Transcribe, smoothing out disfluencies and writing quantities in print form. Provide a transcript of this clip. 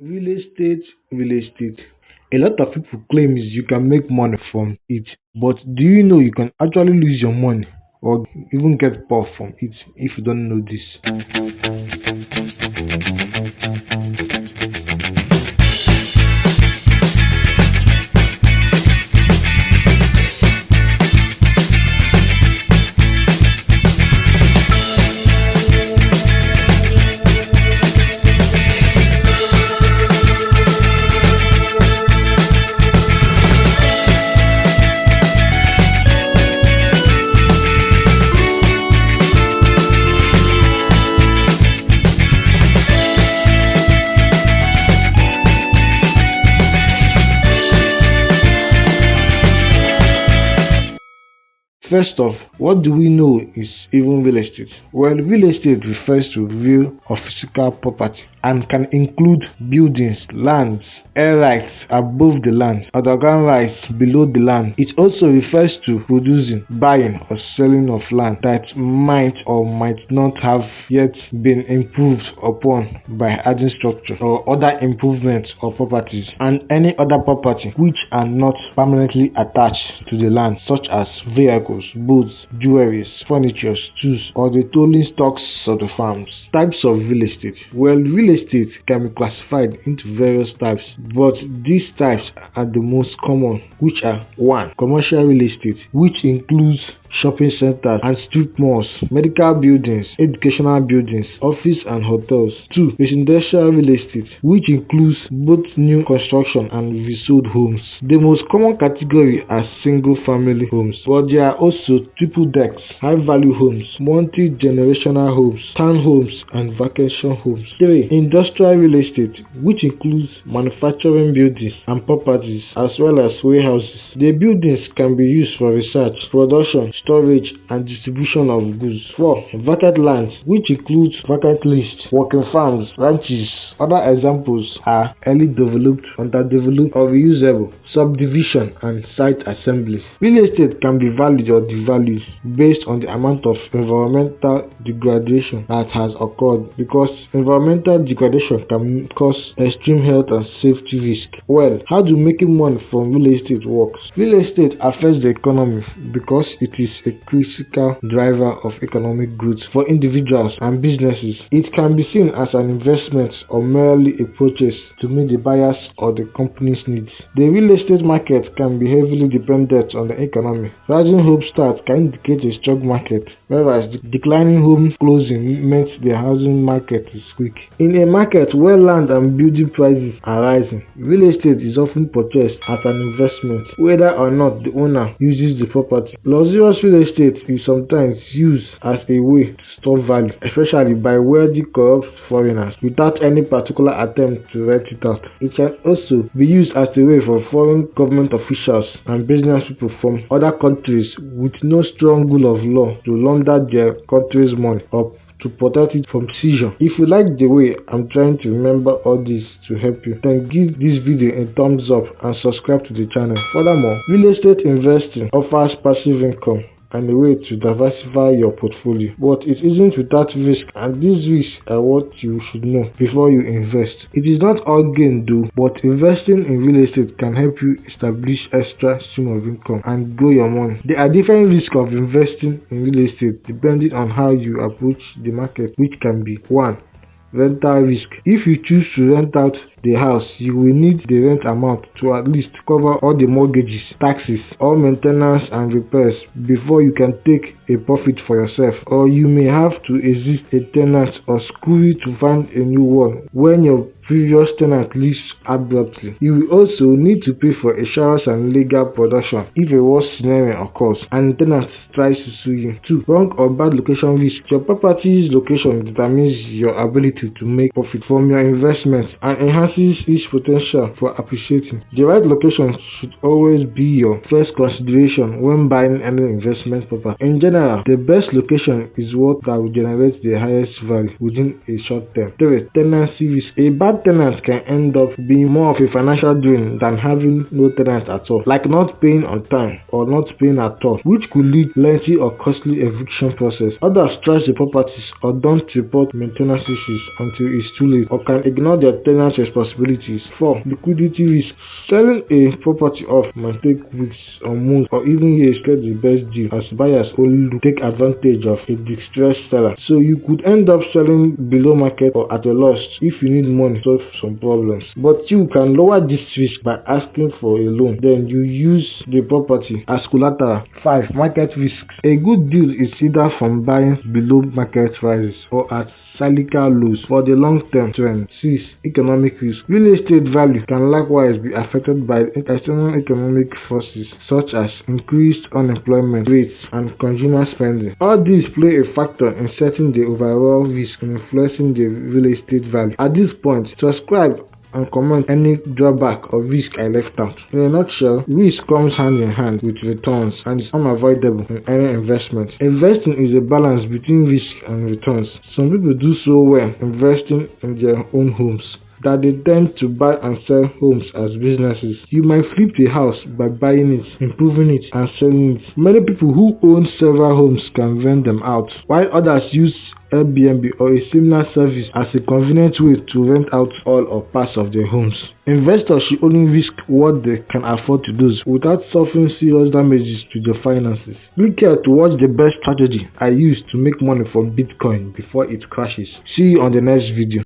Real estate. A lot of people claim is you can make money from it, but do you know you can actually lose your money or even get poor from it if you don't know this? First off, what do we know is even real estate? Well, real estate refers to real or physical property and can include buildings, lands, air rights above the land, underground rights below the land. It also refers to producing, buying, or selling of land that might or might not have yet been improved upon by adding structure or other improvements or properties, and any other property which are not permanently attached to the land, such as vehicles, boats, jewelries, furniture, tools, or the tolling stocks of the farms. Types of real estate. Well, real estate can be classified into various types, but these types are the most common, which are 1. Commercial real estate, which includes shopping centers and strip malls, medical buildings, educational buildings, office and hotels. 2. Residential real estate, which includes both new construction and resold homes. The most common category are single family homes, but there are also triple decks, high value homes, multi-generational homes, townhomes and vacation homes. 3. Industrial real estate, which includes manufacturing buildings and properties as well as warehouses. The buildings can be used for research, production, storage and distribution of goods. 4. Vacant lands, which includes vacant lists, working farms, ranches. Other examples are early developed, underdeveloped or reusable, subdivision and site assembly. Real estate can be valued or devalued based on the amount of environmental degradation that has occurred, because environmental degradation can cause extreme health and safety risk. Well, how do making money from real estate works? Real estate affects the economy because it is a critical driver of economic growth for individuals and businesses. It can be seen as an investment or merely a purchase to meet the buyer's or the company's needs. The real estate market can be heavily dependent on the economy. Rising home starts can indicate a strong market, whereas declining home closing means the housing market is weak. In a market where land and building prices are rising, real estate is often purchased as an investment, whether or not the owner uses the property. Luxurious real estate is sometimes used as a way to store value, especially by wealthy corrupt foreigners, without any particular attempt to rent it out. It can also be used as a way for foreign government officials and business people from other countries with no strong rule of law to launder their country's money or to protect it from seizure. If you like the way I'm trying to remember all this to help you, then give this video a thumbs up and subscribe to the channel. Furthermore, real estate investing offers passive income and a way to diversify your portfolio, but it isn't without risk, and these risks are what you should know before you invest. It is not all gain though, but investing in real estate can help you establish extra stream of income and grow your money. There are different risks of investing in real estate depending on how you approach the market, which can be 1. Rental risk. If you choose to rent out the house, you will need the rent amount to at least cover all the mortgages, taxes, all maintenance and repairs before you can take a profit for yourself, or you may have to exit a tenant or scurry to find a new one when your previous tenant leaves abruptly. You will also need to pay for insurance and legal production if a worst scenario occurs and the tenant tries to sue you. 2. Wrong or bad location risk. Your property's location determines your ability to make profit from your investment and enhances its potential for appreciating. The right location should always be your first consideration when buying any investment property. In general, the best location is what that will generate the highest value within a short term. 3. Tenancy risk. A bad tenant can end up being more of a financial drain than having no tenant at all, like not paying on time or not paying at all, which could lead lengthy or costly eviction process. Others trash the properties or don't report maintenance issues until it's too late, or can ignore their tenant's responsibility possibilities. 4. Liquidity risk. Selling a property off might take weeks or months or even years to get the best deal, as buyers only take advantage of a distressed seller. So you could end up selling below market or at a loss if you need money to solve some problems. But you can lower this risk by asking for a loan. Then you use the property as collateral. 5. Market risks. A good deal is either from buying below market prices or at cyclical lows for the long-term trend. 6. Economic risk. Real estate value can likewise be affected by external economic forces such as increased unemployment rates and consumer spending. All these play a factor in setting the overall risk and influencing the real estate value. At this point, subscribe and comment any drawback or risk I left out. In a nutshell, risk comes hand in hand with returns and is unavoidable in any investment. Investing is a balance between risk and returns. Some people do so well investing in their own homes that they tend to buy and sell homes as businesses. You might flip a house by buying it, improving it, and selling it. Many people who own several homes can rent them out, while others use Airbnb or a similar service as a convenient way to rent out all or parts of their homes. Investors should only risk what they can afford to do without suffering serious damages to their finances. Click here to watch the best strategy I used to make money from Bitcoin before it crashes. See you on the next video.